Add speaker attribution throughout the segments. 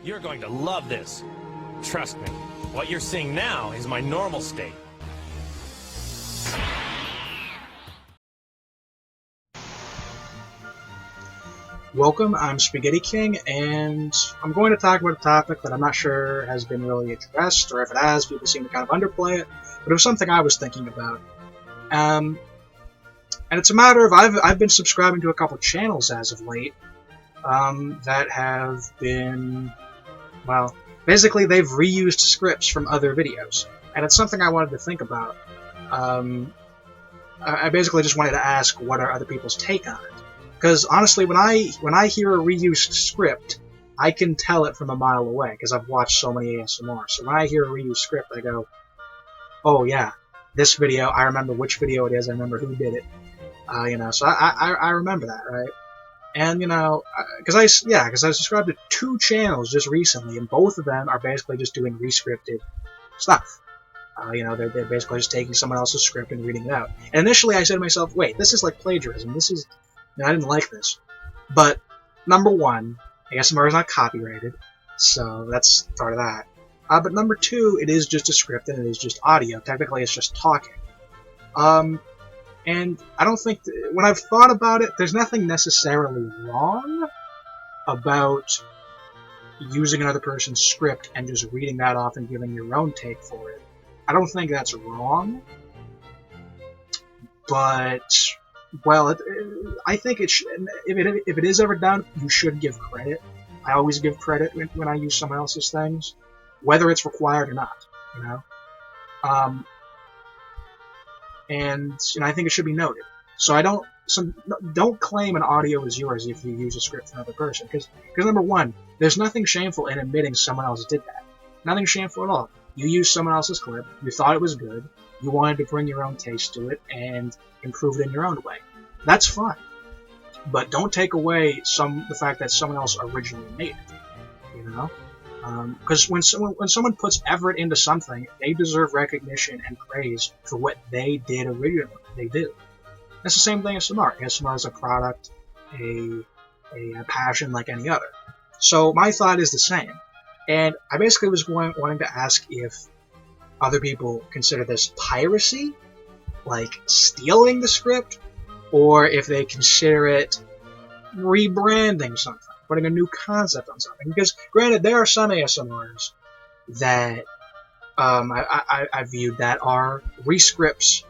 Speaker 1: You're going to love this. Trust me, what you're seeing now is my normal state.
Speaker 2: Welcome, I'm Spaghetti King, and I'm going to talk about a topic that I'm not sure has been really addressed, or if it has, people seem to kind of underplay it, but it was something I was thinking about. And it's a matter of, I've been subscribing to a couple channels as of late, that have been, well, basically they've reused scripts from other videos, and it's something I wanted to think about. I basically just wanted to ask, what are other people's take on it? Because honestly, when I hear a reused script, I can tell it from a mile away, because I've watched so many ASMR. So when I hear a reused script, I go, oh yeah, this video, I remember which video it is, I remember who did it. So I remember that, right? And, because I subscribed to 2 channels just recently, and both of them are basically just doing rescripted stuff. They're basically just taking someone else's script and reading it out. And initially I said to myself, wait, this is like plagiarism. This is... I didn't like this. But, number one, ASMR is not copyrighted, so that's part of that. But number 2, it is just a script and it is just audio. Technically, it's just talking. And I don't think... when I've thought about it, there's nothing necessarily wrong about using another person's script and just reading that off and giving your own take for it. I don't think that's wrong. But... well, I think it should, if it is ever done, you should give credit. I always give credit when I use someone else's things, whether it's required or not, And I think it should be noted. So don't claim an audio is yours if you use a script from another person, because number one, there's nothing shameful in admitting someone else did that. Nothing shameful at all. You used someone else's clip, you thought it was good, you wanted to bring your own taste to it and improve it in your own way. That's fine. But don't take away the fact that someone else originally made it. Because when someone puts effort into something, they deserve recognition and praise for what they did originally. They do. That's the same thing as ASMR. ASMR is a product, a passion like any other. So my thought is the same. And I basically was wanting to ask if other people consider this piracy, like stealing the script, or if they consider it rebranding something, putting a new concept on something. Because, granted, there are some ASMRs that I viewed that are rescripts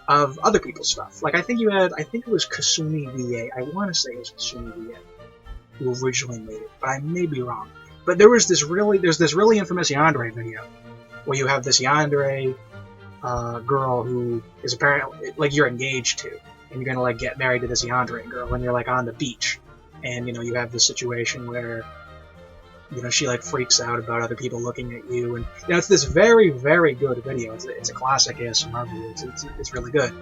Speaker 2: of other people's stuff. Like, I think it was Kasumi VA. I want to say it was Kasumi VA who originally made it, but I may be wrong. But there's this really infamous Yandere video where you have this Yandere girl who is apparently, like, you're engaged to, and you're gonna, like, get married to this Yandere girl, and you're, like, on the beach, and, you have this situation where, she, like, freaks out about other people looking at you, and, it's this very, very good video. It's a classic ASMR video. It's really good.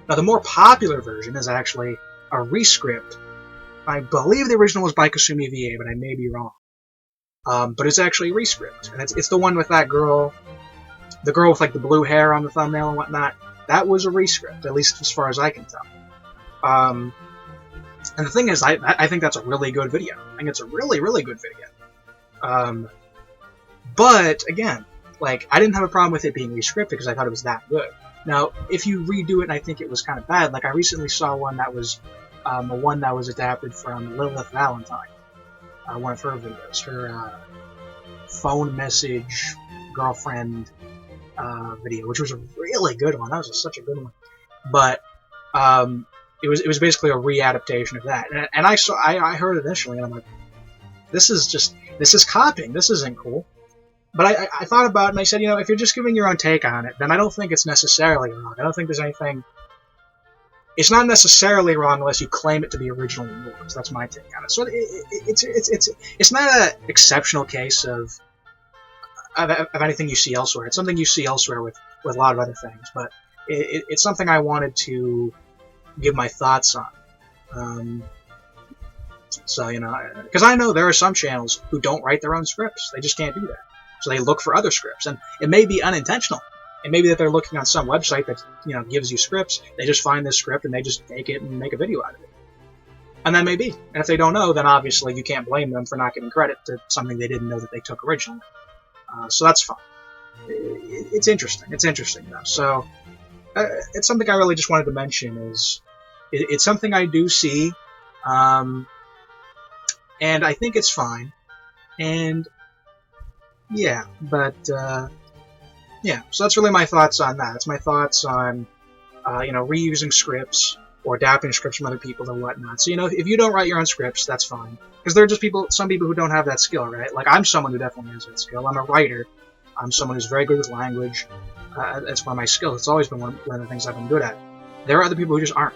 Speaker 2: Now, the more popular version is actually a rescript. I believe the original was by Kasumi VA, but I may be wrong. But it's actually a rescript, and it's the one with that girl, the girl with, like, the blue hair on the thumbnail and whatnot. That was a rescript, at least as far as I can tell. And the thing is, I think that's a really good video. I think it's a really, really good video. But, again, like, I didn't have a problem with it being rescripted because I thought it was that good. Now, if you redo it and I think it was kind of bad, like, I recently saw one that was, one that was adapted from Lilith Valentine. One of her videos, her phone message girlfriend video, which was a really good one. That was such a good one. But it was basically a readaptation of that. And I heard it initially, and I'm like, this is copying. This isn't cool. But I thought about it, and I said, if you're just giving your own take on it, then I don't think it's necessarily wrong. I don't think there's anything... It's not necessarily wrong unless you claim it to be originally yours. That's my take on it. So it's not an exceptional case of anything you see elsewhere. It's something you see elsewhere with a lot of other things, but it's something I wanted to give my thoughts on. So, because I know there are some channels who don't write their own scripts. They just can't do that. So they look for other scripts, and it may be unintentional. It may be that they're looking on some website that, gives you scripts. They just find this script and they just take it and make a video out of it. And that may be. And if they don't know, then obviously you can't blame them for not giving credit to something they didn't know that they took originally. So that's fine. It's interesting. It's interesting, though. So it's something I really just wanted to mention. It's something I do see, and I think it's fine. And yeah, but yeah. So that's really my thoughts on that. It's my thoughts on reusing scripts or adapting scripts from other people and whatnot. So, if you don't write your own scripts, that's fine. Because there are just some people who don't have that skill, right? Like, I'm someone who definitely has that skill. I'm a writer. I'm someone who's very good with language. That's one of my skills. It's always been one of the things I've been good at. There are other people who just aren't.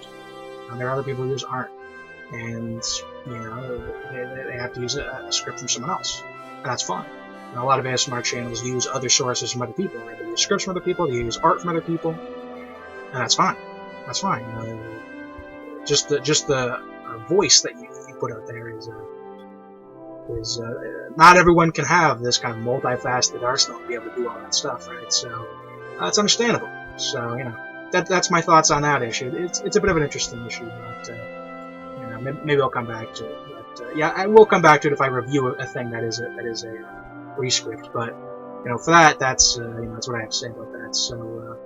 Speaker 2: And they have to use a script from someone else. And that's fine. And a lot of ASMR channels use other sources from other people, right? They use scripts from other people, they use art from other people. And that's fine. That's fine. Just the voice that you put out there is not everyone can have this kind of multifaceted arsenal to be able to do all that stuff, right? So it's understandable. So that's my thoughts on that issue. It's a bit of an interesting issue, but maybe I'll come back to it. But yeah, I will come back to it if I review a thing that is a rescript. But for that's what I have to say about that. So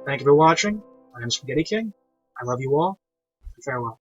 Speaker 2: thank you for watching. I am Spaghetti King. I love you all. Farewell.